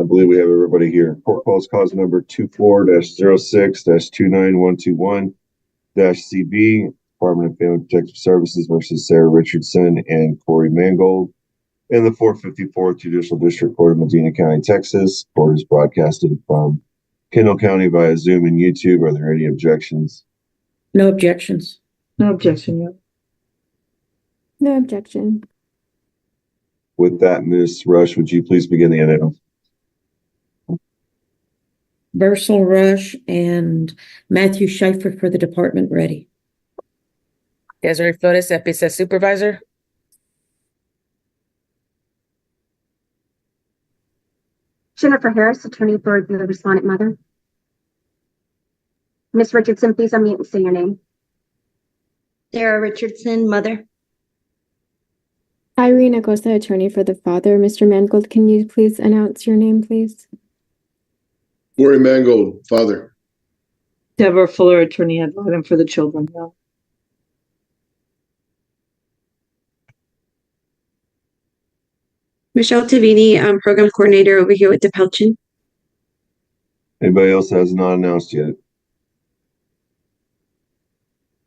believe we have everybody here. Court calls cause number 24-06-29121-CB, Department of Family Protective Services versus Sarah Richardson and Corey Mangold in the 454th Judicial District Court of Medina County, Texas. Court is broadcasted from Kendall County via Zoom and YouTube. Are there any objections? No objections. No objection, yep. No objection. With that, Ms. Rush, would you please begin the announcement? Bursell Rush and Matthew Schaefer for the department ready. Desiree Flores, FPSS Supervisor. Jennifer Harris, attorney for the respondent mother. Ms. Richardson, please unmute and say your name. Sarah Richardson, mother. Irene Acosta, attorney for the father. Mr. Mangold, can you please announce your name, please? Corey Mangold, father. Deborah Fuller, attorney ad litem for the children. Yeah. Michelle Tavini, program coordinator over here with Inpatient. Anybody else has not announced yet?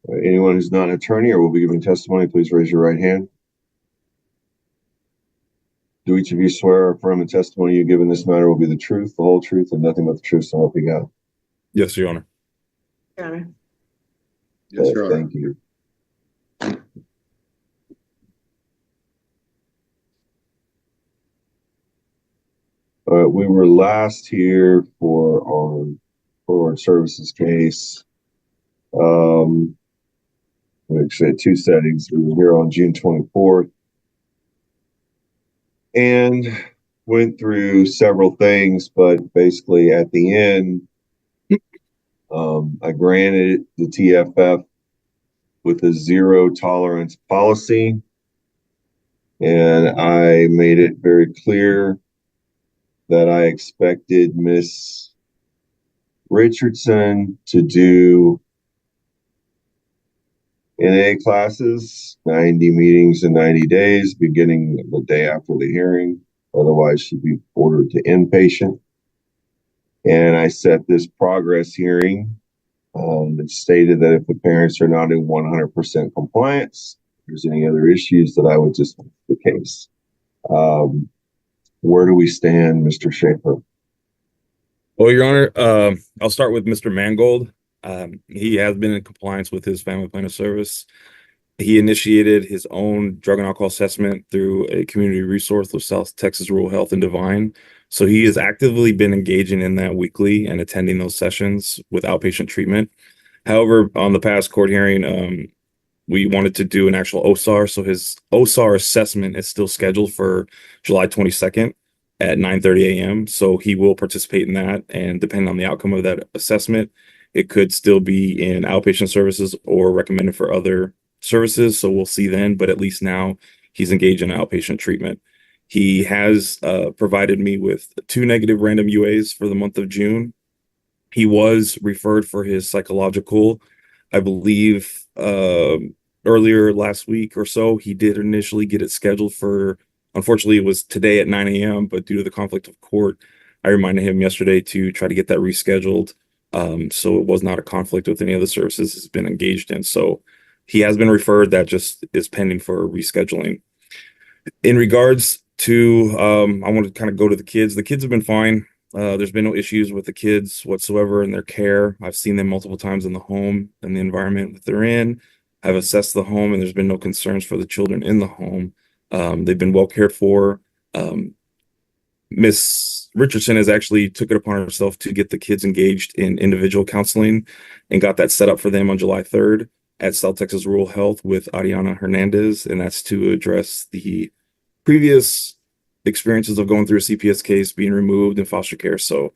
Anyone who's not an attorney or will be giving testimony, please raise your right hand. Do each of you swear or affirm the testimony you give in this matter will be the truth, the whole truth, and nothing but the truth, so help you God? Yes, Your Honor. Your Honor. Yes, Your Honor. Thank you. We were last here for our services case. We actually had two settings. We were here on June 24th and went through several things, but basically at the end, I granted the TFF with a zero tolerance policy, and I made it very clear that I expected Miss Richardson to do NA classes, 90 meetings in 90 days, beginning the day after the hearing. Otherwise, she'd be ordered to inpatient. And I set this progress hearing that stated that if the parents are not in 100% compliance, if there's any other issues, that I would just make the case. Where do we stand, Mr. Schaefer? Well, Your Honor, I'll start with Mr. Mangold. He has been in compliance with his family plan of service. He initiated his own drug and alcohol assessment through a community resource with South Texas Rural Health and Divine. So he has actively been engaging in that weekly and attending those sessions with outpatient treatment. However, on the past court hearing, we wanted to do an actual OSAR. So his OSAR assessment is still scheduled for July 22nd at 9:30 a.m. So he will participate in that. And depending on the outcome of that assessment, it could still be in outpatient services or recommended for other services. So we'll see then, but at least now he's engaged in outpatient treatment. He has provided me with 2 negative random UAs for the month of June. He was referred for his psychological, I believe, earlier last week or so. He did initially get it scheduled for, unfortunately, it was today at 9 a.m., but due to the conflict of court, I reminded him yesterday to try to get that rescheduled. So it was not a conflict with any of the services he's been engaged in. So he has been referred. That just is pending for rescheduling. In regards to, I want to kind of go to the kids. The kids have been fine. There's been no issues with the kids whatsoever in their care. I've seen them multiple times in the home and the environment that they're in. I've assessed the home, and there's been no concerns for the children in the home. They've been well cared for. Miss Richardson has actually took it upon herself to get the kids engaged in individual counseling and got that set up for them on July 3rd at South Texas Rural Health with Ariana Hernandez. And that's to address the previous experiences of going through a CPS case, being removed in foster care. So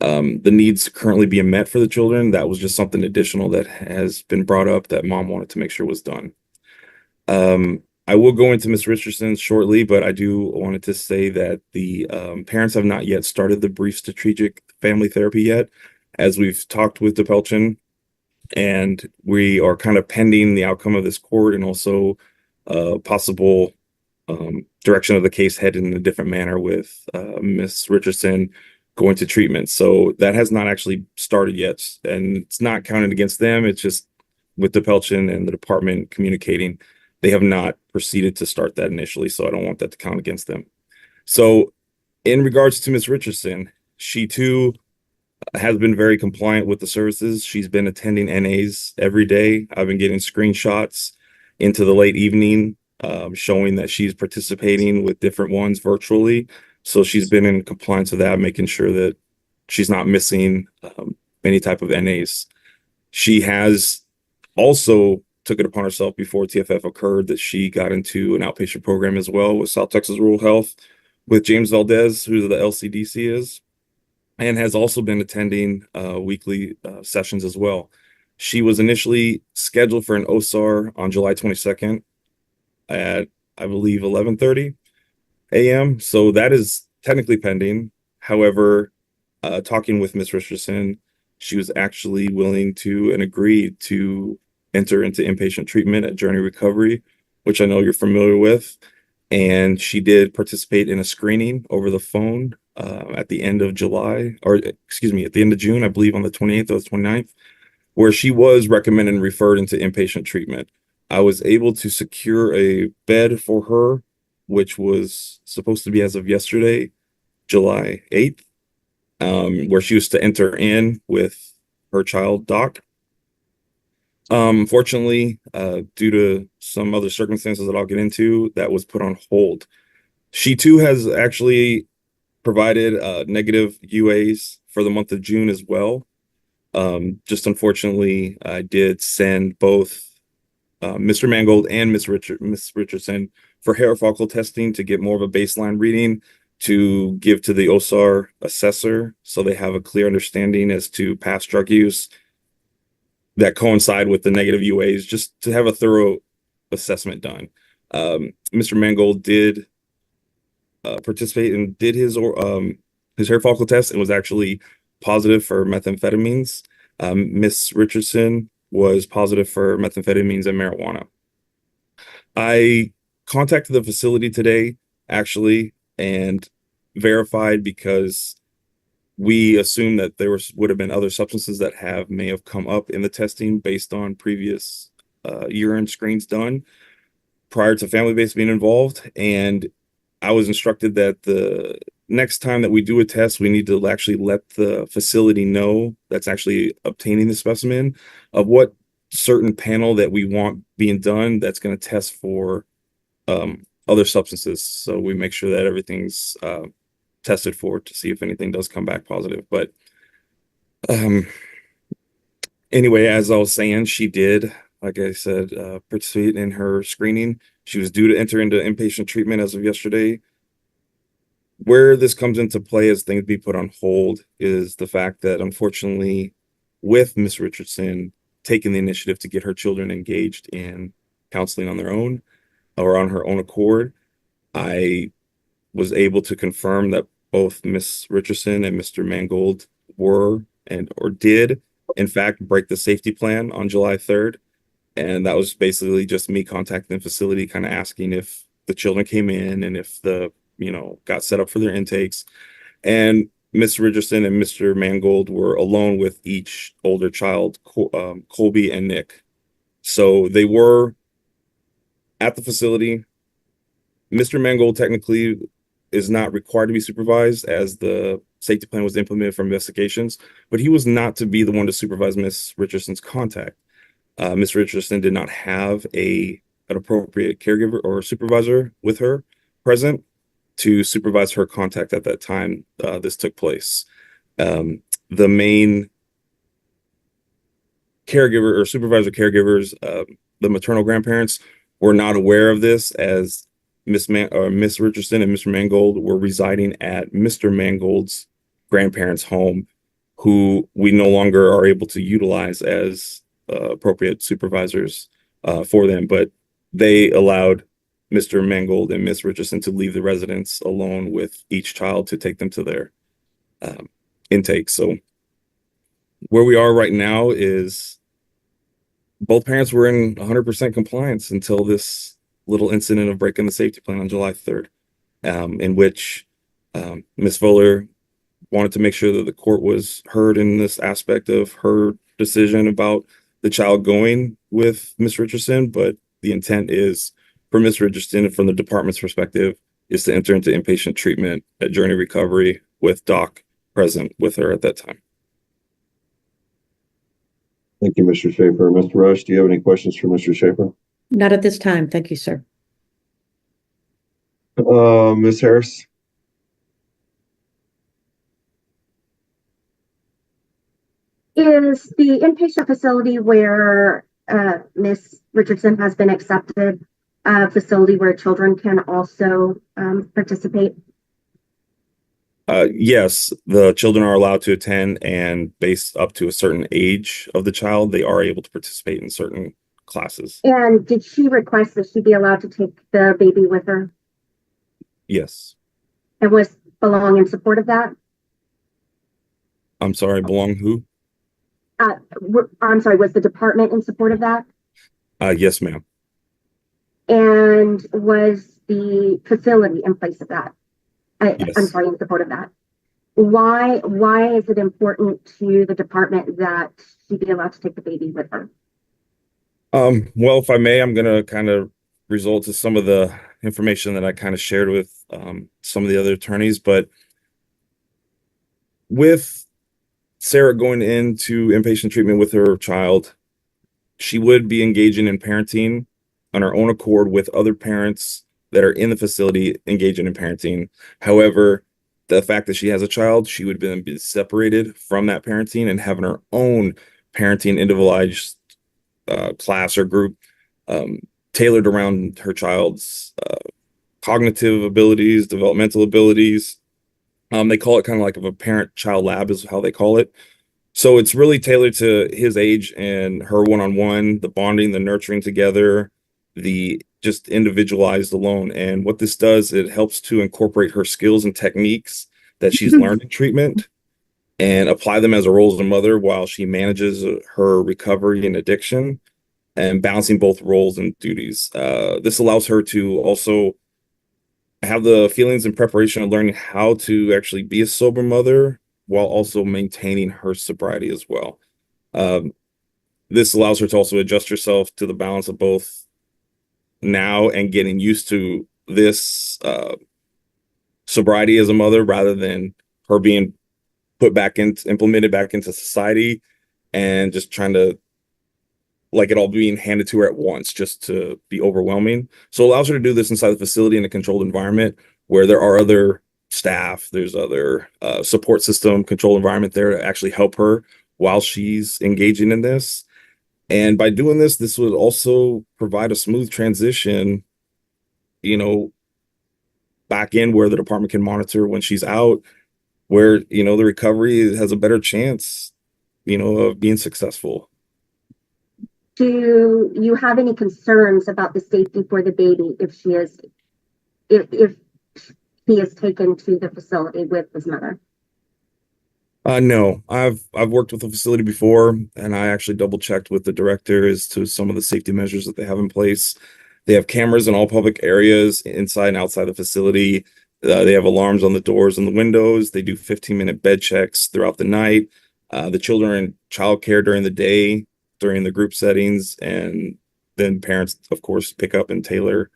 the needs currently being met for the children. That was just something additional that has been brought up that mom wanted to make sure was done. I will go into Ms. Richardson shortly, but I do wanted to say that the parents have not yet started the brief strategic family therapy yet, as we've talked with Inpatient, and we are kind of pending the outcome of this court and also possible direction of the case headed in a different manner with Miss Richardson going to treatment. So that has not actually started yet, and it's not counted against them. It's just with DePelchin and the department communicating, they have not proceeded to start that initially. So I don't want that to count against them. So in regards to Miss Richardson, she too has been very compliant with the services. She's been attending NAs every day. I've been getting screenshots into the late evening, showing that she's participating with different ones virtually. So she's been in compliance with that, making sure that she's not missing any type of NAs. She has also took it upon herself before TFF occurred that she got into an outpatient program as well with South Texas Rural Health with James Valdez, who the LCDC is, and has also been attending weekly sessions as well. She was initially scheduled for an OSAR on July 22nd at, I believe, 11:30 a.m. So that is technically pending. However, talking with Ms. Richardson, she was actually willing to and agreed to enter into inpatient treatment at Journey Recovery, which I know you're familiar with. And she did participate in a screening over the phone at the end of July, or excuse me, at the end of June, I believe on the 28th or the 29th, where she was recommended and referred into inpatient treatment. I was able to secure a bed for her, which was supposed to be as of yesterday, July 8th, where she was to enter in with her child, Doc. Fortunately, due to some other circumstances that I'll get into, that was put on hold. She too has actually provided negative UAs for the month of June as well. Just unfortunately, I did send both Mr. Mangold and Miss Richardson for hair follicle testing to get more of a baseline reading to give to the OSAR assessor so they have a clear understanding as to past drug use that coincide with the negative UAs, just to have a thorough assessment done. Mr. Mangold did participate and did his hair follicle test and was actually positive for methamphetamines. Miss Richardson was positive for methamphetamines and marijuana. I contacted the facility today, actually, and verified because we assume that there would have been other substances that may have come up in the testing based on previous urine screens done prior to family base being involved. And I was instructed that the next time that we do a test, we need to actually let the facility know that's actually obtaining the specimen of what certain panel that we want being done that's going to test for other substances. So we make sure that everything's tested for to see if anything does come back positive. But anyway, as I was saying, she did, like I said, participate in her screening. She was due to enter into inpatient treatment as of yesterday. Where this comes into play as things be put on hold is the fact that, unfortunately, with Miss Richardson taking the initiative to get her children engaged in counseling on their own or on her own accord, I was able to confirm that both Miss Richardson and Mr. Mangold did, in fact, break the safety plan on July 3rd. And that was basically just me contacting the facility, kind of asking if the children came in and if got set up for their intakes. And Miss Richardson and Mr. Mangold were alone with each older child, Colby and Nick. So they were at the facility. Mr. Mangold technically is not required to be supervised as the safety plan was implemented for investigations, but he was not to be the one to supervise Miss Richardson's contact. Miss Richardson did not have an appropriate caregiver or supervisor with her present to supervise her contact at that time this took place. The main caregiver or supervisor caregivers, the maternal grandparents, were not aware of this, as Miss Richardson and Mr. Mangold were residing at Mr. Mangold's grandparents' home, who we no longer are able to utilize as appropriate supervisors for them. But they allowed Mr. Mangold and Miss Richardson to leave the residence alone with each child to take them to their intake. So where we are right now is both parents were in 100% compliance until this little incident of breaking the safety plan on July 3rd, in which Ms. Fuller wanted to make sure that the court was heard in this aspect of her decision about the child going with Ms. Richardson, but the intent is for Ms. Richardson, from the department's perspective, is to enter into inpatient treatment at Journey Recovery with Doc present with her at that time. Thank you, Mr. Schaefer. Mr. Rush, do you have any questions for Mr. Schaefer? Not at this time. Thank you, sir. Ms. Harris? Is the inpatient facility where Miss Richardson has been accepted a facility where children can also participate? Yes, the children are allowed to attend, and based up to a certain age of the child, they are able to participate in certain classes. And did she request that she be allowed to take the baby with her? Yes. And was Belong in support of that? I'm sorry, belong who? I'm sorry, was the department in support of that? Yes, ma'am. And was the facility in place of that? Yes. I'm sorry, in support of that. Why is it important to the department that she be allowed to take the baby with her? Well, if I may, I'm going to kind of result to some of the information that I kind of shared with some of the other attorneys, but with Sarah going into inpatient treatment with her child, she would be engaging in parenting on her own accord with other parents that are in the facility engaging in parenting. However, the fact that she has a child, she would then be separated from that parenting and having her own parenting individualized class or group tailored around her child's cognitive abilities, developmental abilities. They call it kind of like a parent-child lab is how they call it. So it's really tailored to his age and her one-on-one, the bonding, the nurturing together, the just individualized alone. And what this does, it helps to incorporate her skills and techniques that she's learned in treatment and apply them as a role as a mother while she manages her recovery and addiction and balancing both roles and duties. This allows her to also have the feelings and preparation of learning how to actually be a sober mother while also maintaining her sobriety as well. This allows her to also adjust herself to the balance of both now and getting used to this sobriety as a mother rather than her being implemented back into society and just trying to like it all being handed to her at once just to be overwhelming. So it allows her to do this inside the facility in a controlled environment where there are other staff, there's other support system, controlled environment there to actually help her while she's engaging in this. And by doing this, this would also provide a smooth transition, you know, back in where the department can monitor when she's out, where, you know, the recovery has a better chance, you know, of being successful. Do you have any concerns about the safety for the baby if he is taken to the facility with his mother? No, I've worked with the facility before, and I actually double checked with the director as to some of the safety measures that they have in place. They have cameras in all public areas inside and outside the facility. They have alarms on the doors and the windows. They do 15-minute bed checks throughout the night. The children are in childcare during the day, during the group settings, and then parents, of course, pick up and tailor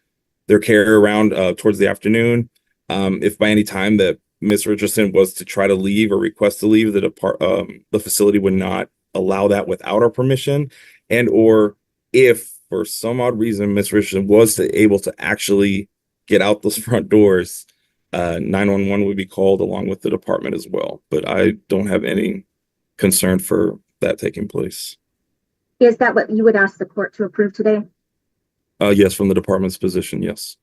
their care around towards the afternoon. If by any time that Ms. Richardson was to try to leave or request to leave, the facility would not allow that without our permission. And or if for some odd reason Ms. Richardson was able to actually get out those front doors, 911 would be called along with the department as well. But I don't have any concern for that taking place. Is that what you would ask the court to approve today? Yes, from the department's position, yes.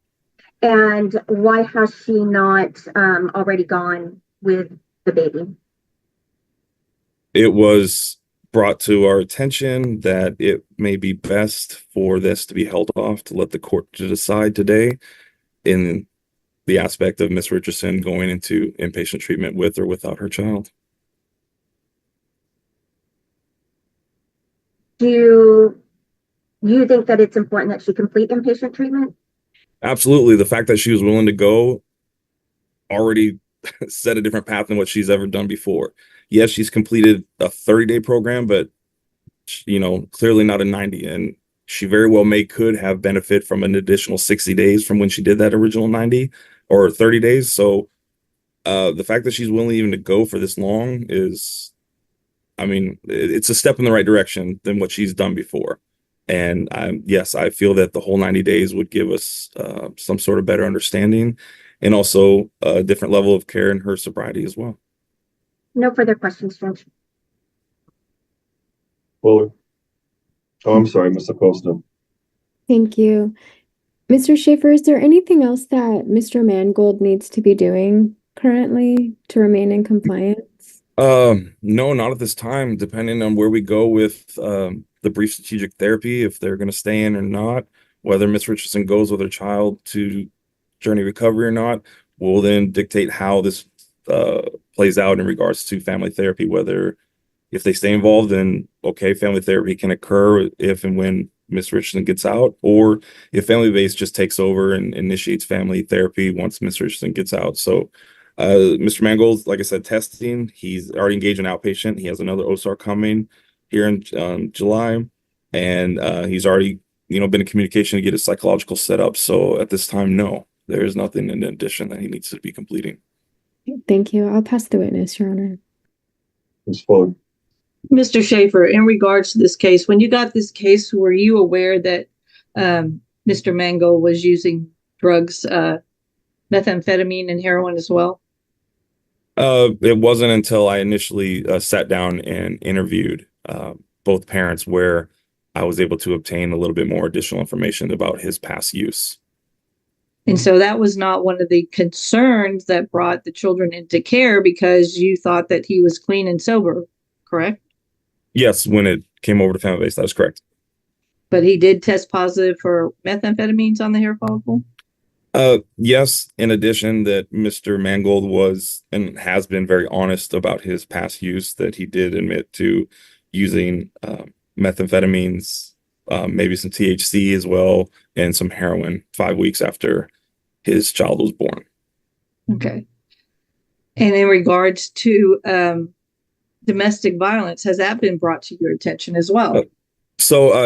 And why has she not already gone with the baby? It was brought to our attention that it may be best for this to be held off to let the court to decide today in the aspect of Ms. Richardson going into inpatient treatment with or without her child. Do you think that it's important that she complete inpatient treatment? Absolutely. The fact that she was willing to go already set a different path than what she's ever done before. Yes, she's completed a 30-day program, but clearly not a 90. And she very well could have benefit from an additional 60 days from when she did that original 90 or 30 days. So the fact that she's willing even to go for this long is, it's a step in the right direction than what she's done before. And yes, I feel that the whole 90 days would give us some sort of better understanding and also a different level of care in her sobriety as well. No further questions, Judge. Fuller. Oh, I'm sorry, Mr. Costa. Thank you. Mr. Schaefer, is there anything else that Mr. Mangold needs to be doing currently to remain in compliance? No, not at this time, depending on where we go with the brief strategic therapy, if they're going to stay in or not, whether Ms. Richardson goes with her child to Journey Recovery or not, will then dictate how this plays out in regards to family therapy, whether if they stay involved, then okay, family therapy can occur if and when Ms. Richardson gets out, or if family base just takes over and initiates family therapy once Ms. Richardson gets out. So Mr. Mangold, like I said, testing, he's already engaged in outpatient. He has another OSAR coming here in July, and he's already been in communication to get his psychological set up. So at this time, no, there is nothing in addition that he needs to be completing. Thank you. I'll pass the witness, Your Honor. Ms. Fuller. Mr. Schaefer, in regards to this case, when you got this case, were you aware that Mr. Mangold was using drugs, methamphetamine and heroin as well? It wasn't until I initially sat down and interviewed both parents where I was able to obtain a little bit more additional information about his past use. And so that was not one of the concerns that brought the children into care, because you thought that he was clean and sober, correct? Yes, when it came over to family base, that is correct. But he did test positive for methamphetamines on the hair follicle? Yes, in addition that Mr. Mangold was and has been very honest about his past use, that he did admit to using methamphetamines, maybe some THC as well, and some heroin 5 weeks after his child was born. Okay. And in regards to domestic violence, has that been brought to your attention as well?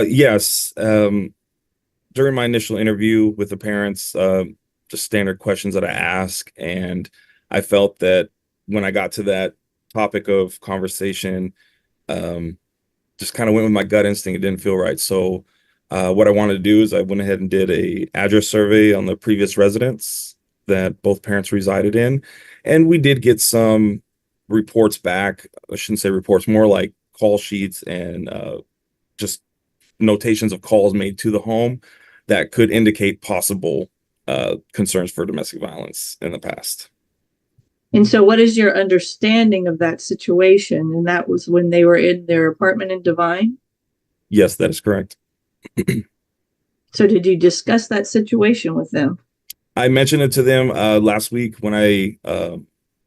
Yes. During my initial interview with the parents, just standard questions that I ask, and I felt that when I got to that topic of conversation, just kind of went with my gut instinct. It didn't feel right. So what I wanted to do is I went ahead and did a address survey on the previous residence that both parents resided in, and we did get some reports back. I shouldn't say reports, more like call sheets and just notations of calls made to the home that could indicate possible concerns for domestic violence in the past. And so what is your understanding of that situation? And that was when they were in their apartment in Divine? Yes, that is correct. So did you discuss that situation with them? I mentioned it to them last week when I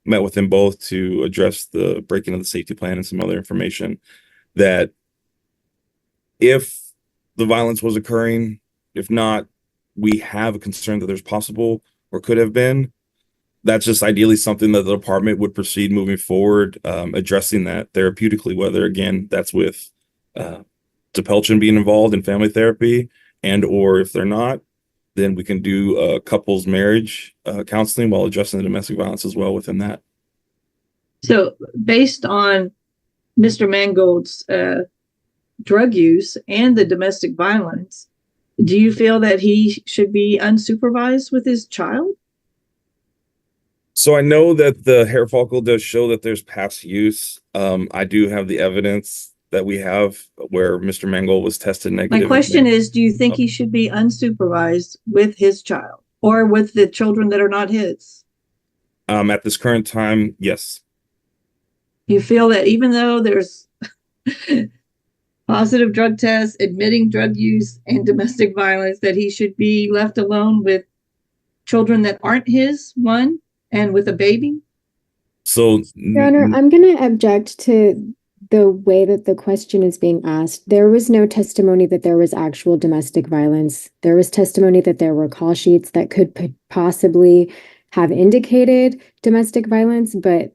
met with them both to address the breaking of the safety plan and some other information, that if the violence was occurring, if not, we have a concern that there's possible or could have been. That's just ideally something that the department would proceed moving forward, addressing that therapeutically, whether, again, that's with DePelchin being involved in family therapy, and or if they're not, then we can do couples marriage counseling while addressing the domestic violence as well within that. So based on Mr. Mangold's drug use and the domestic violence, do you feel that he should be unsupervised with his child? So I know that the hair follicle does show that there's past use. I do have the evidence that we have where Mr. Mangold was tested negative. My question is, do you think he should be unsupervised with his child or with the children that are not his? At this current time, yes. You feel that even though there's positive drug tests, admitting drug use and domestic violence, that he should be left alone with children that aren't his, one, and with a baby? So, Your Honor, I'm going to object to the way that the question is being asked, there was no testimony that there was actual domestic violence. There was testimony that there were call sheets that could possibly have indicated domestic violence, but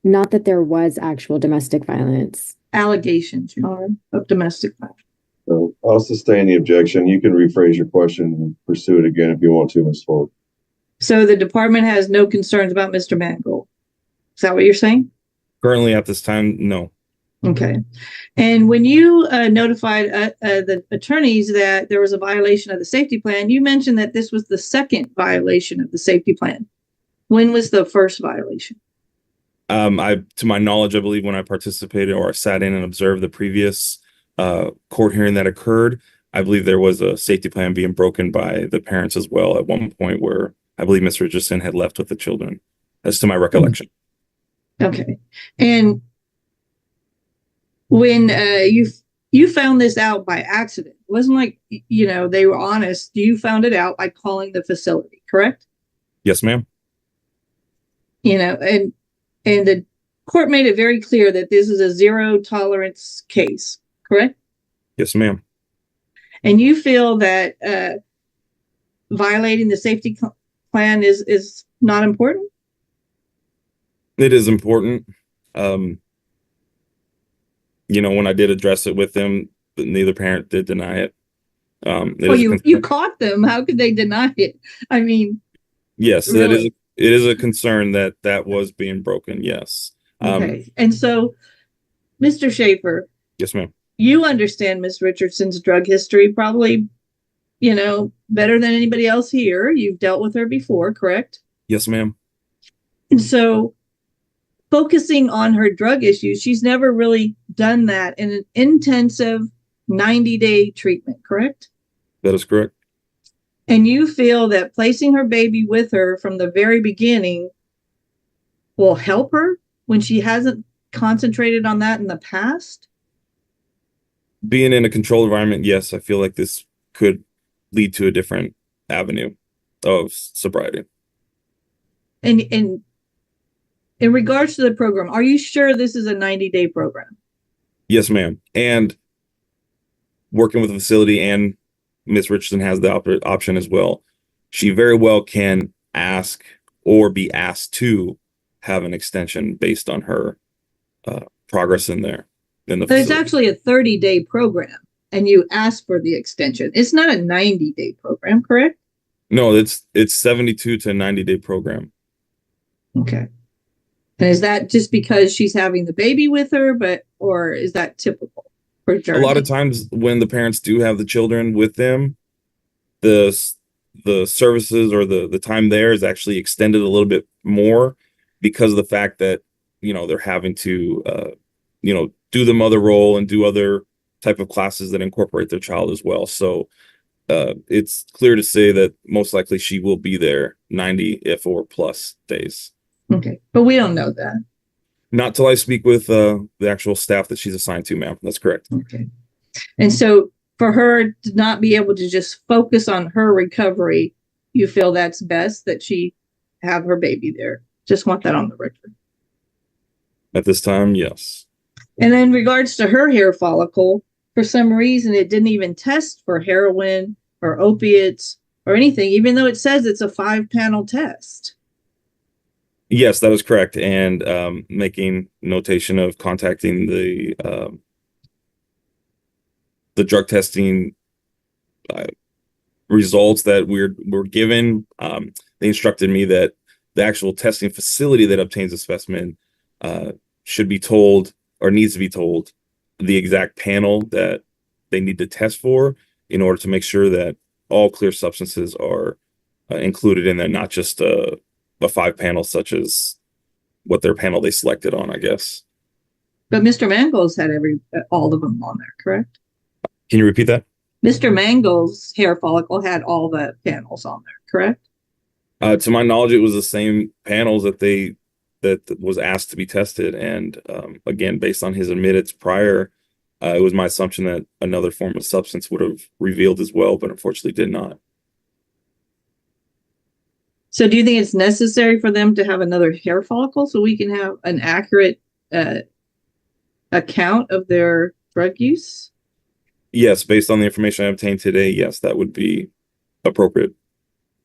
not that there was actual domestic violence. Allegations, Your Honor, of domestic violence. So I'll sustain the objection. You can rephrase your question and pursue it again if you want to, Ms. Ford. So the department has no concerns about Mr. Mangold. Is that what you're saying? Currently at this time, no. Okay. And when you notified the attorneys that there was a violation of the safety plan, you mentioned that this was the second violation of the safety plan. When was the first violation? To my knowledge, I believe when I participated or I sat in and observed the previous court hearing that occurred, I believe there was a safety plan being broken by the parents as well at one point where I believe Ms. Richardson had left with the children. That's to my recollection. Okay. And when you found this out by accident, it wasn't like, you know, they were honest. You found it out by calling the facility, correct? Yes, ma'am. You know, and the court made it very clear that this is a zero tolerance case, correct? Yes, ma'am. And you feel that violating the safety plan is not important? It is important. You know, when I did address it with them, neither parent did deny it. Well, you caught them. How could they deny it? I mean, yes, really? It is a concern that was being broken. Yes. Okay. And so, Mr. Schaefer. Yes, ma'am. You understand Miss Richardson's drug history probably, you know, better than anybody else here. You've dealt with her before, correct? Yes, ma'am. And so, focusing on her drug issues, she's never really done that in an intensive 90-day treatment, correct? That is correct. And you feel that placing her baby with her from the very beginning will help her when she hasn't concentrated on that in the past? Being in a controlled environment, yes, I feel like this could lead to a different avenue of sobriety. And in regards to the program, are you sure this is a 90-day program? Yes, ma'am. And working with the facility, and Ms. Richardson has the option as well. She very well can ask or be asked to have an extension based on her progress in there. But it's actually a 30-day program, and you ask for the extension. It's not a 90-day program, correct? No, it's 72 to 90-day program. Okay. And is that just because she's having the baby with her, or is that typical for journey? A lot of times when the parents do have the children with them, the services or the time there is actually extended a little bit more because of the fact that, you know, they're having to, you know, do the mother role and do other type of classes that incorporate their child as well. So it's clear to say that most likely she will be there 90 if or plus days. Okay, but we don't know that. Not till I speak with the actual staff that she's assigned to, ma'am. That's correct. Okay. And so for her to not be able to just focus on her recovery, you feel that's best that she have her baby there. Just want that on the record. At this time, yes. And in regards to her hair follicle, for some reason, it didn't even test for heroin or opiates or anything, even though it says it's a 5-panel test. Yes, that is correct. And making notation of contacting the drug testing results that we're given. They instructed me that the actual testing facility that obtains a specimen should be told or needs to be told the exact panel that they need to test for in order to make sure that all clear substances are included in there, not just a 5-panel such as what their panel they selected on, I guess. But Mr. Mangold's had all of them on there, correct? Can you repeat that? Mr. Mangold's hair follicle had all the panels on there, correct? To my knowledge, it was the same panels that was asked to be tested. And again, based on his admittance prior, it was my assumption that another form of substance would have revealed as well, but unfortunately did not. So do you think it's necessary for them to have another hair follicle so we can have an accurate account of their drug use? Yes, based on the information I obtained today, yes, that would be appropriate.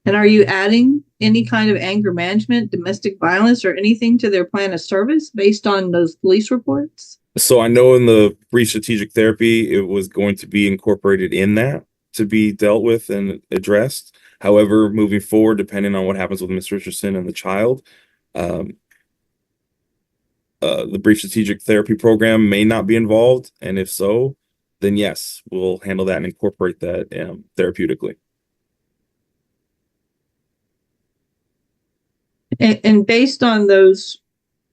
And are you adding any kind of anger management, domestic violence, or anything to their plan of service based on those police reports? So I know in the brief strategic therapy, it was going to be incorporated in that to be dealt with and addressed. However, moving forward, depending on what happens with Ms. Richardson and the child, the brief strategic therapy program may not be involved. And if so, then yes, we'll handle that and incorporate that therapeutically. And based on those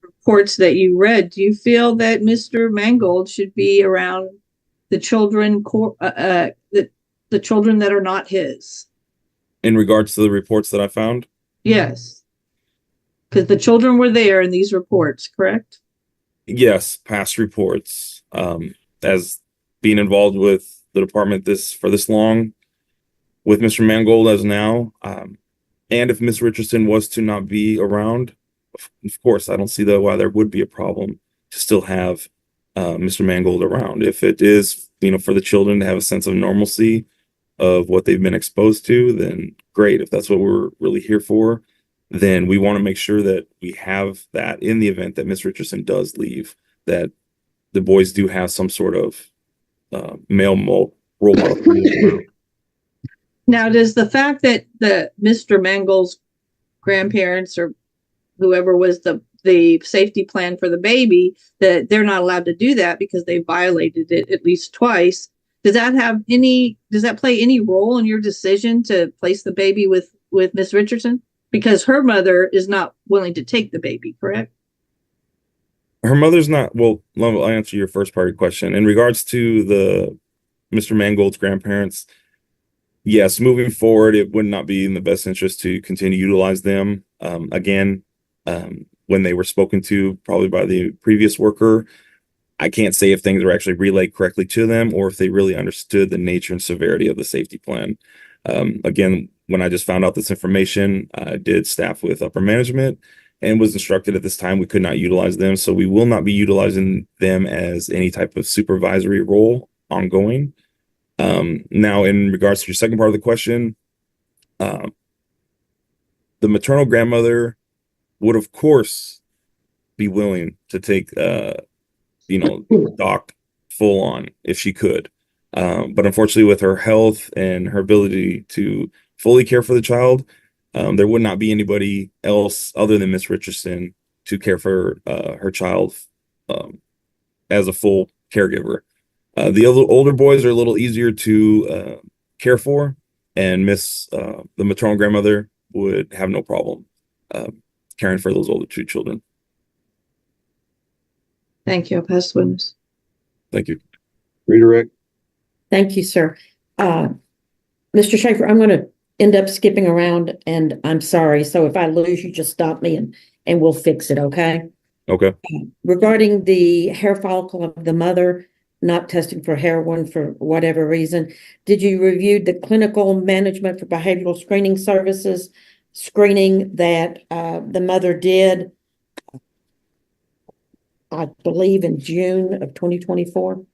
reports that you read, do you feel that Mr. Mangold should be around the children, the children that are not his? In regards to the reports that I found? Yes. Because the children were there in these reports, correct? Yes, past reports. As being involved with the department for this long, with Mr. Mangold as now, and if Ms. Richardson was to not be around, of course, I don't see why there would be a problem to still have Mr. Mangold around. If it is, for the children to have a sense of normalcy of what they've been exposed to, then great. If that's what we're really here for, then we want to make sure that we have that in the event that Ms. Richardson does leave, that the boys do have some sort of male role model. Now, does the fact that Mr. Mangold's grandparents or whoever was the safety plan for the baby, that they're not allowed to do that because they violated it at least twice, does that play any role in your decision to place the baby with Miss Richardson? Because her mother is not willing to take the baby, correct? Her mother's not. Well, I'll answer your first part of your question. In regards to the Mr. Mangold's grandparents, yes, moving forward, it would not be in the best interest to continue to utilize them. Again, when they were spoken to probably by the previous worker, I can't say if things were actually relayed correctly to them or if they really understood the nature and severity of the safety plan. Again, when I just found out this information, I did staff with upper management and was instructed at this time we could not utilize them. So we will not be utilizing them as any type of supervisory role ongoing. Now, in regards to your second part of the question, the maternal grandmother would, of course, be willing to take, Doc full on if she could. But unfortunately, with her health and her ability to fully care for the child, there would not be anybody else other than Miss Richardson to care for her child as a full caregiver. The older boys are a little easier to care for, and the maternal grandmother would have no problem caring for those older two children. Thank you. I'll pass the witness. Thank you. Redirect. Thank you, sir. Mr. Schaefer, I'm going to end up skipping around, and I'm sorry. So if I lose you, just stop me and we'll fix it, okay? Okay. Regarding the hair follicle of the mother not testing for heroin for whatever reason, did you review the clinical management for behavioral screening services screening that the mother did, I believe, in June of 2024?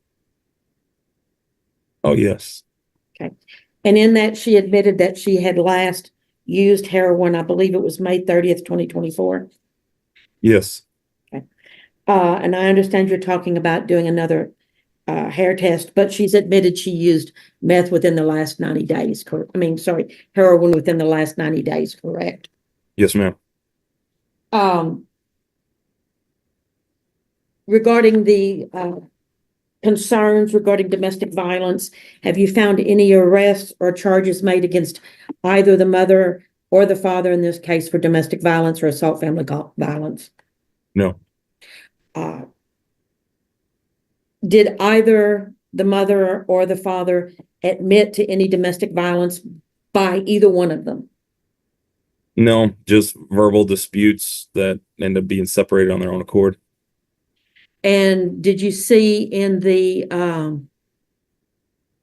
Oh, yes. Okay. And in that, she admitted that she had last used heroin, I believe it was May 30th, 2024. Yes. Okay. And I understand you're talking about doing another hair test, but she's admitted she used meth within the last 90 days. Heroin within the last 90 days, correct? Yes, ma'am. Regarding the concerns regarding domestic violence, have you found any arrests or charges made against either the mother or the father in this case for domestic violence or assault family violence? No. Did either the mother or the father admit to any domestic violence by either one of them? No, just verbal disputes that end up being separated on their own accord. And did you see in the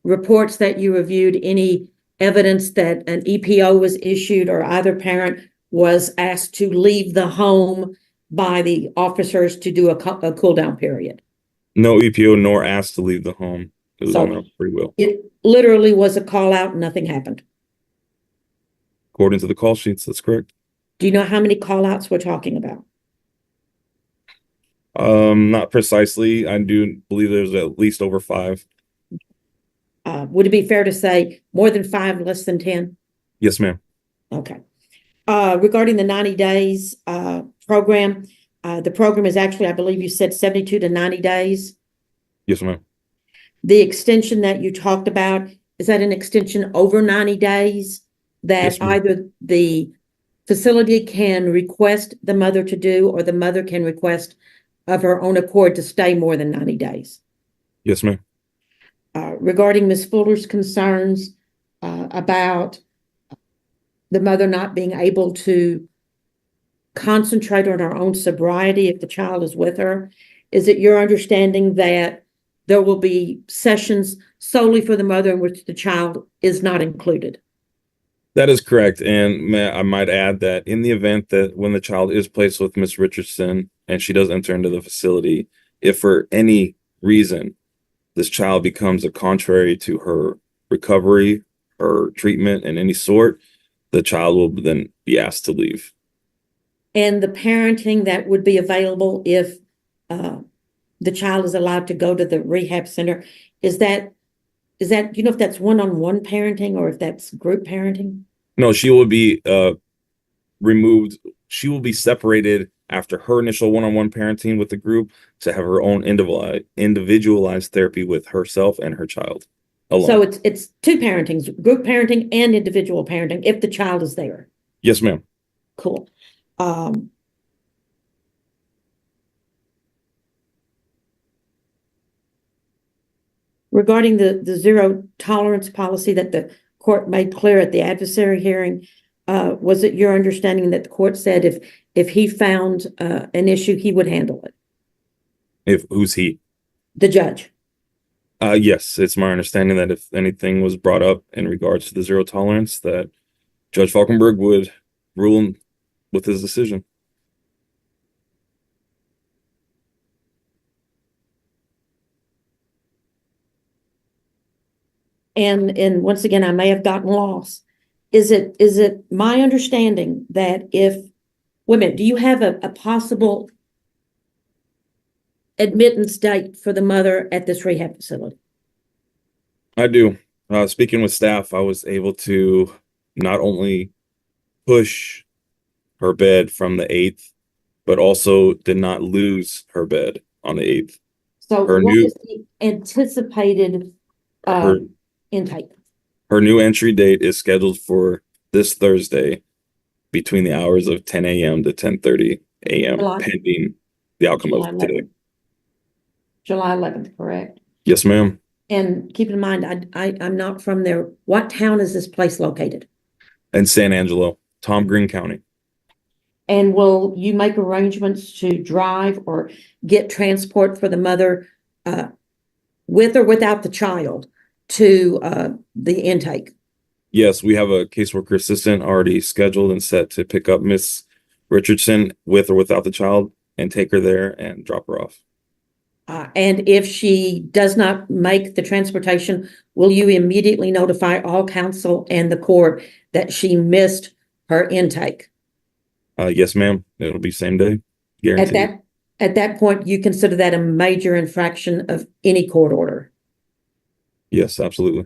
reports that you reviewed any evidence that an EPO was issued or either parent was asked to leave the home by the officers to do a cool down period? No EPO nor asked to leave the home. It was So- on their free will. It literally was a call out, nothing happened. According to the call sheets, that's correct. Do you know how many call outs we're talking about? Not precisely. I do believe there's at least over 5. Would it be fair to say more than 5, less than 10? Yes, ma'am. Okay. Regarding the 90 days program, the program is actually, I believe you said 72 to 90 days. Yes, ma'am. The extension that you talked about, is that an extension over 90 days that Yes, ma'am. either the facility can request the mother to do, or the mother can request of her own accord to stay more than 90 days? Yes, ma'am. Regarding Ms. Fuller's concerns about the mother not being able to concentrate on her own sobriety if the child is with her, is it your understanding that there will be sessions solely for the mother in which the child is not included? That is correct. And I might add that in the event that when the child is placed with Miss Richardson and she does enter into the facility, if for any reason this child becomes a contrary to her recovery or treatment in any sort, the child will then be asked to leave. And the parenting that would be available if the child is allowed to go to the rehab center, is that, you know, if that's one-on-one parenting or if that's group parenting? No, she will be removed. She will be separated after her initial one-on-one parenting with the group to have her own individualized therapy with herself and her child alone. So it's 2 parentings, group parenting and individual parenting if the child is there. Yes, ma'am. Cool. Regarding the zero tolerance policy that the court made clear at the adversary hearing, was it your understanding that the court said if he found an issue, he would handle it? Who's he? The judge. Yes, it's my understanding that if anything was brought up in regards to the zero tolerance, that Judge Falkenberg would rule with his decision. And once again, I may have gotten lost. Is it my understanding that if women, do you have a possible admittance date for the mother at this rehab facility? I do. Speaking with staff, I was able to not only push her bed from the 8th, but also did not lose her bed on the 8th. So Her what new- is the anticipated Her- intake? Her new entry date is scheduled for this Thursday between the hours of 10 a.m. to 10:30 a.m., July- pending the outcome July of today. 11th. July 11th, correct? Yes, ma'am. And keep in mind, I'm not from there. What town is this place located? And San Angelo, Tom Green County. And will you make arrangements to drive or get transport for the mother with or without the child to the intake? Yes, we have a caseworker assistant already scheduled and set to pick up Miss Richardson with or without the child and take her there and drop her off. And if she does not make the transportation, will you immediately notify all counsel and the court that she missed her intake? Yes, ma'am. It'll be same day, guaranteed. At that point, you consider that a major infraction of any court order? Yes, absolutely.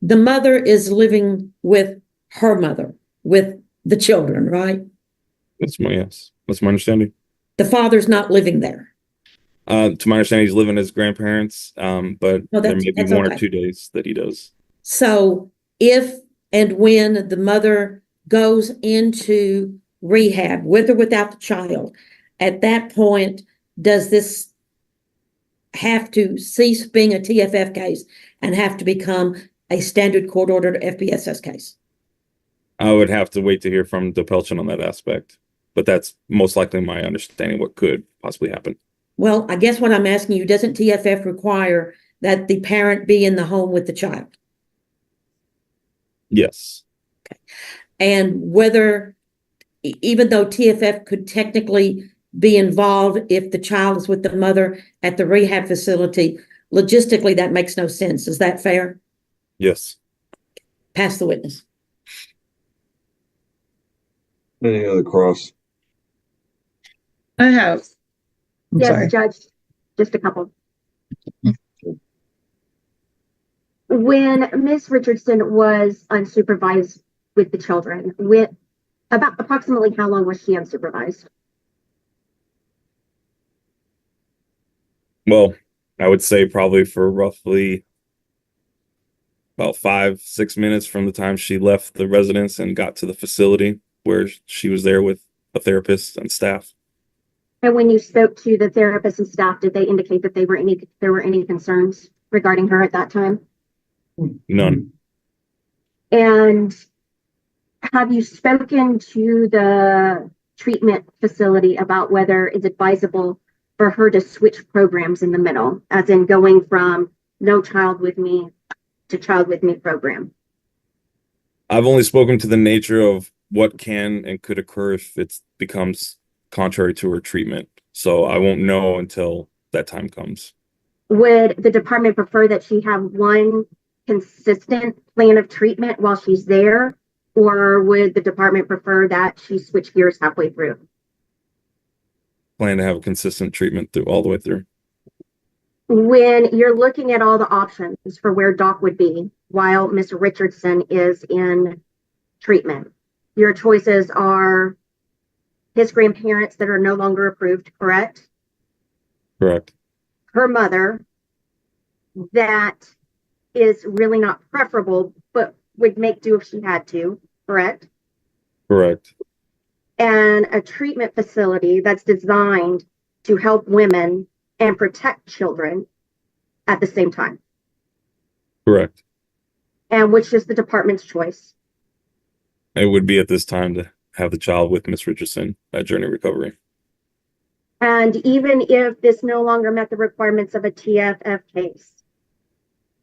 The mother is living with her mother, with the children, right? That's my understanding. The father's not living there. To my understanding, he's living with his grandparents, but No, there may be that's 1 okay. or 2 days that he does. So if and when the mother goes into rehab with or without the child, at that point, does this have to cease being a TFF case and have to become a standard court ordered FPSS case? I would have to wait to hear from DePelchin on that aspect, but that's most likely my understanding what could possibly happen. Well, I guess what I'm asking you, doesn't TFF require that the parent be in the home with the child? Yes. And whether even though TFF could technically be involved if the child is with the mother at the rehab facility, logistically, that makes no sense. Is that fair? Yes. Pass the witness. Any other cross? I have. I'm Yes, sorry. Judge, just a couple. When Ms. Richardson was unsupervised with the children, about approximately how long was she unsupervised? Well, I would say probably for roughly about 5-6 minutes from the time she left the residence and got to the facility where she was there with a therapist and staff. And when you spoke to the therapist and staff, did they indicate that there were any concerns regarding her at that time? None. And have you spoken to the treatment facility about whether it's advisable for her to switch programs in the middle, as in going from no child with me to child with me program? I've only spoken to the nature of what can and could occur if it becomes contrary to her treatment. So I won't know until that time comes. Would the department prefer that she have one consistent plan of treatment while she's there, or would the department prefer that she switch gears halfway through? Plan to have a consistent treatment through all the way through. When you're looking at all the options for where Doc would be while Ms. Richardson is in treatment, your choices are his grandparents that are no longer approved, correct? Correct. Her mother, that is really not preferable, but would make do if she had to, correct? Correct. And a treatment facility that's designed to help women and protect children at the same time. Correct. And which is the department's choice? It would be at this time to have the child with Miss Richardson at Journey Recovery. And even if this no longer met the requirements of a TFF case,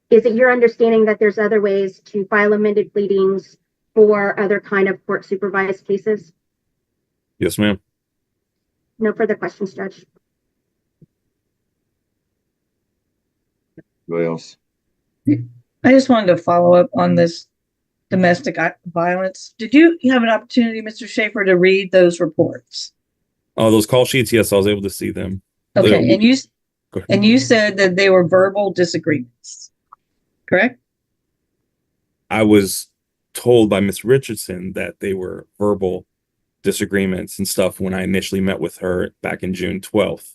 is it your understanding that there's other ways to file amended pleadings for other kind of court supervised cases? Yes, ma'am. No further questions, Judge. Anybody else? I just wanted to follow up on this domestic violence. Did you have an opportunity, Mr. Schaefer, to read those reports? Oh, those call sheets. Yes, I was able to see them. Okay, and you said that they were verbal disagreements, correct? I was told by Miss Richardson that they were verbal disagreements and stuff when I initially met with her back in June 12th.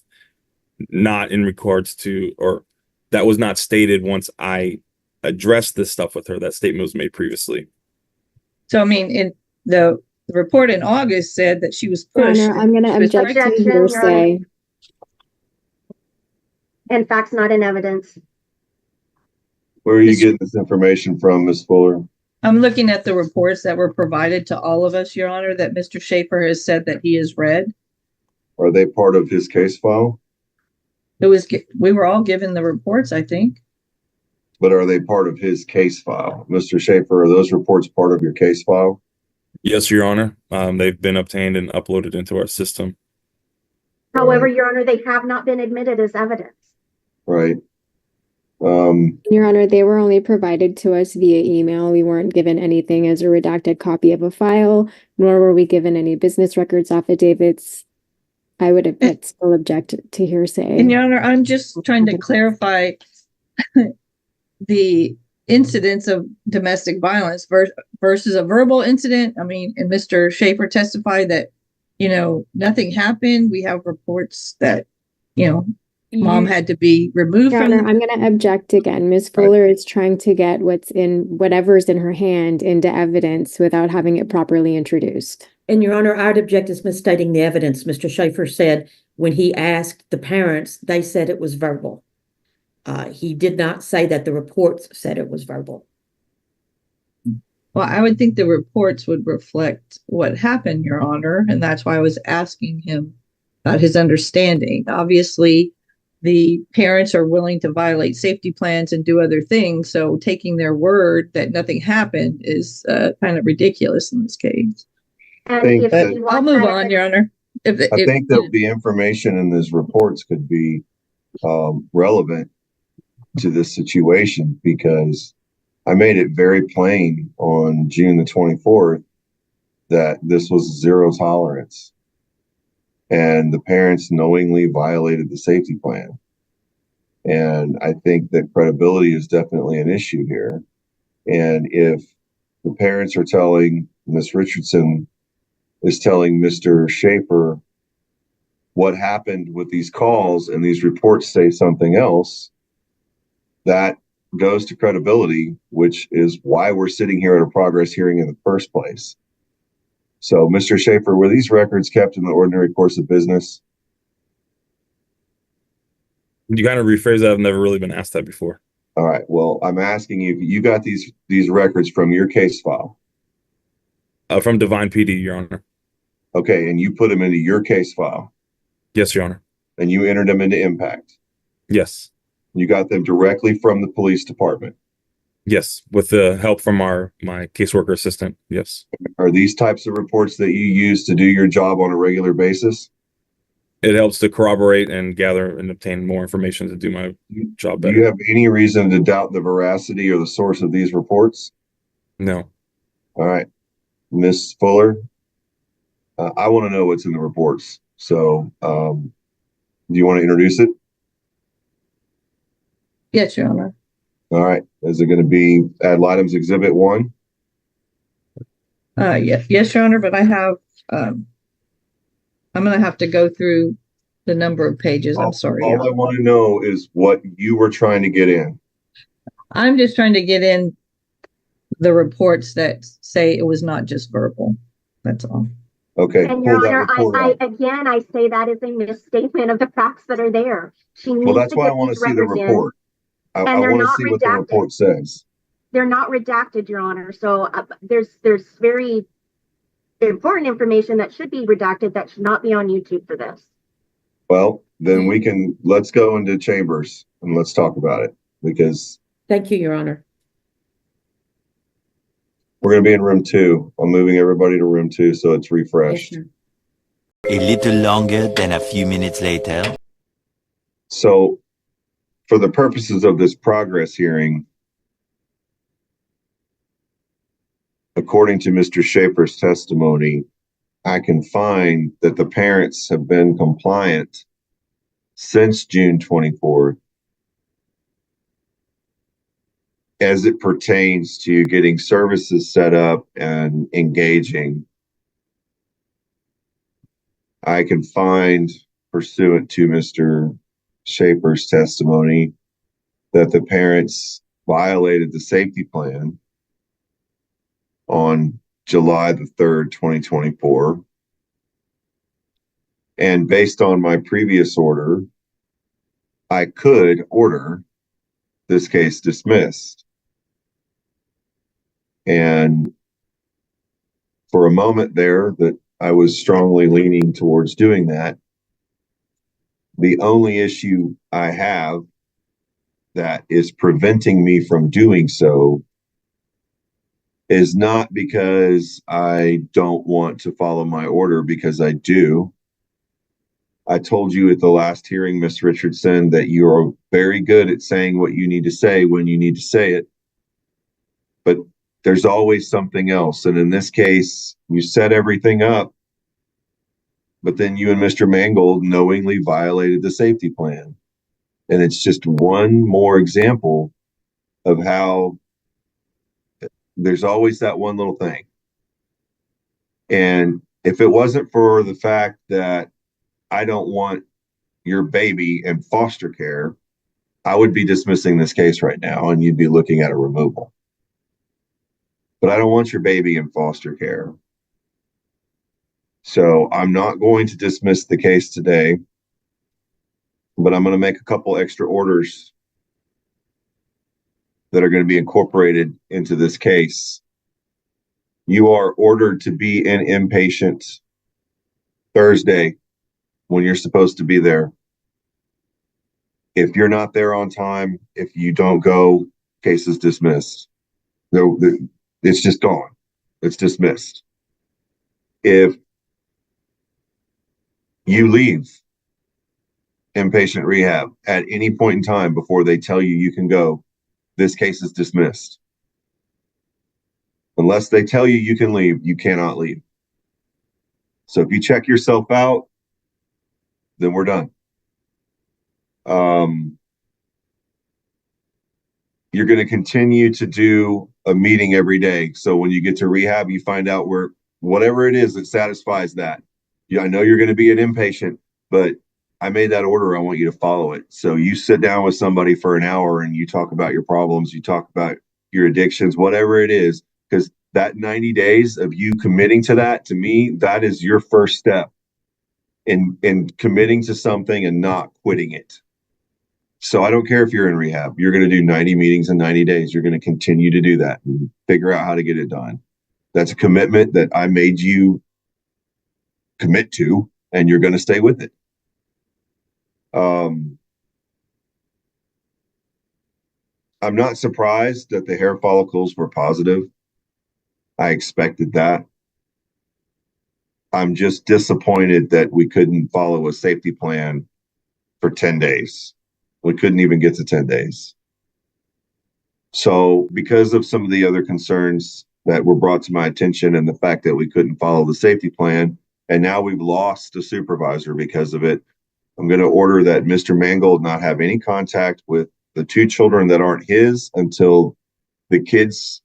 Not in regards to, or that was not stated once I addressed this stuff with her. That statement was made previously. So, I mean, in the report in August said that she was pushed. Your Honor, I'm going to object to hearsay. And facts not in evidence. Where are you getting this information from, Ms. Fuller? I'm looking at the reports that were provided to all of us, Your Honor, that Mr. Schaefer has said that he has read. Are they part of his case file? We were all given the reports, I think. But are they part of his case file? Mr. Schaefer, are those reports part of your case file? Yes, Your Honor. They've been obtained and uploaded into our system. However, Your Honor, they have not been admitted as evidence. Right. Your Honor, they were only provided to us via email. We weren't given anything as a redacted copy of a file, nor were we given any business records affidavits. I would still object to hearsay. And Your Honor, I'm just trying to clarify the incidents of domestic violence versus a verbal incident. I mean, and Mr. Schaefer testified that, nothing happened. We have reports that, mom had to be removed Your from. Honor, I'm going to object again. Ms. Fuller is trying to get whatever's in her hand into evidence without having it properly introduced. And Your Honor, I'd object as misstating the evidence. Mr. Schaefer said when he asked the parents, they said it was verbal. He did not say that the reports said it was verbal. Well, I would think the reports would reflect what happened, Your Honor, and that's why I was asking him about his understanding. Obviously, the parents are willing to violate safety plans and do other things, so taking their word that nothing happened is kind of ridiculous in this case. And think if that- she I'll wants move that on, Your Honor. I think that the information in these reports could be relevant to this situation, because I made it very plain on June the 24th that this was zero tolerance, and the parents knowingly violated the safety plan. And I think that credibility is definitely an issue here. And if the parents are telling Ms. Richardson is telling Mr. Schaefer what happened with these calls, and these reports say something else, that goes to credibility, which is why we're sitting here at a progress hearing in the first place. So, Mr. Schaefer, were these records kept in the ordinary course of business? You kind of rephrase that. I've never really been asked that before. All right. Well, I'm asking you, you got these records from your case file. From Divine PD, Your Honor. Okay, and you put them into your case file. Yes, Your Honor. And you entered them into Impact. Yes. You got them directly from the police department. Yes, with the help from my caseworker assistant. Yes. Are these types of reports that you use to do your job on a regular basis? It helps to corroborate and gather and obtain more information to do my job better. Do you have any reason to doubt the veracity or the source of these reports? No. All right. Ms. Fuller, I want to know what's in the reports. So, do you want to introduce it? Yes, Your Honor. All right. Is it going to be ad litem's exhibit 1? Yes, Your Honor, but I have, I'm going to have to go through the number of pages. I'm sorry. All I want to know is what you were trying to get in. I'm just trying to get in the reports that say it was not just verbal. That's all. Okay. And Your Honor, I say that is a misstatement of the facts that are there. Well, that's why I want to see the report. I want to see what the report says. They're not redacted, Your Honor. So there's very important information that should be redacted that should not be on YouTube for this. Well, then let's go into chambers and let's talk about it, because Thank you, Your Honor. we're going to be in room 2. I'm moving everybody to room 2 so it's refreshed. Yes, A little longer than a few minutes later. So, for the purposes of this progress hearing, according to Mr. Schaefer's testimony, I can find that the parents have been compliant since June 24th as it pertains to getting services set up and engaging. I can find, pursuant to Mr. Schaefer's testimony, that the parents violated the safety plan on July the 3rd, 2024. And based on my previous order, I could order this case dismissed. And for a moment there that I was strongly leaning towards doing that. The only issue I have that is preventing me from doing so is not because I don't want to follow my order, because I do. I told you at the last hearing, Ms. Richardson, that you are very good at saying what you need to say when you need to say it. But there's always something else. And in this case, you set everything up, but then you and Mr. Mangold knowingly violated the safety plan. And it's just one more example of how there's always that one little thing. And if it wasn't for the fact that I don't want your baby in foster care, I would be dismissing this case right now and you'd be looking at a removal. But I don't want your baby in foster care. So I'm not going to dismiss the case today, but I'm going to make a couple extra orders that are going to be incorporated into this case. You are ordered to be in inpatient Thursday when you're supposed to be there. If you're not there on time, if you don't go, case is dismissed. It's just gone. It's dismissed. If you leave inpatient rehab at any point in time before they tell you you can go, this case is dismissed. Unless they tell you you can leave, you cannot leave. So if you check yourself out, then we're done. You're going to continue to do a meeting every day. So when you get to rehab, you find out where whatever it is that satisfies that. Yeah, I know you're going to be an inpatient, but I made that order. I want you to follow it. So you sit down with somebody for an hour and you talk about your problems. You talk about your addictions, whatever it is, because that 90 days of you committing to that, to me, that is your first step in committing to something and not quitting it. So I don't care if you're in rehab, you're going to do 90 meetings in 90 days. You're going to continue to do that and figure out how to get it done. That's a commitment that I made you commit to, and you're going to stay with it. I'm not surprised that the hair follicles were positive. I expected that. I'm just disappointed that we couldn't follow a safety plan for 10 days. We couldn't even get to 10 days. So because of some of the other concerns that were brought to my attention and the fact that we couldn't follow the safety plan, and now we've lost a supervisor because of it, I'm going to order that Mr. Mangold not have any contact with the 2 children that aren't his until the kids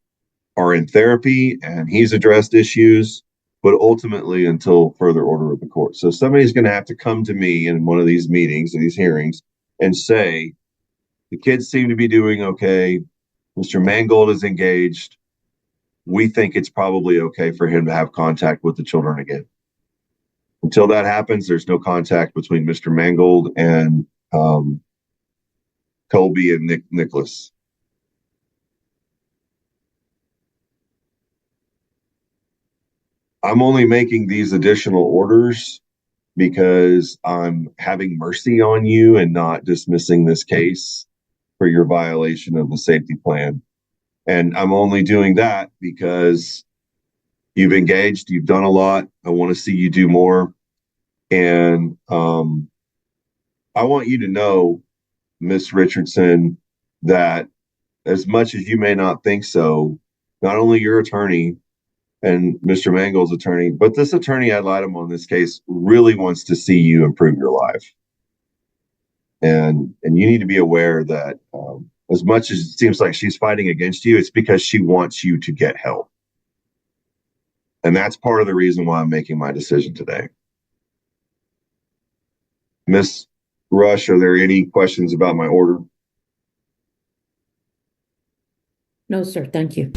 are in therapy and he's addressed issues, but ultimately until further order of the court. So somebody's going to have to come to me in one of these meetings, these hearings, and say, the kids seem to be doing okay. Mr. Mangold is engaged. We think it's probably okay for him to have contact with the children again. Until that happens, there's no contact between Mr. Mangold and Colby and Nicholas. I'm only making these additional orders because I'm having mercy on you and not dismissing this case for your violation of the safety plan. And I'm only doing that because you've engaged, you've done a lot. I want to see you do more. And I want you to know, Miss Richardson, that as much as you may not think so, not only your attorney and Mr. Mangold's attorney, but this attorney ad litem on this case really wants to see you improve your life. And you need to be aware that as much as it seems like she's fighting against you, it's because she wants you to get help. And that's part of the reason why I'm making my decision today. Miss Rush, are there any questions about my order? No, sir. Thank you.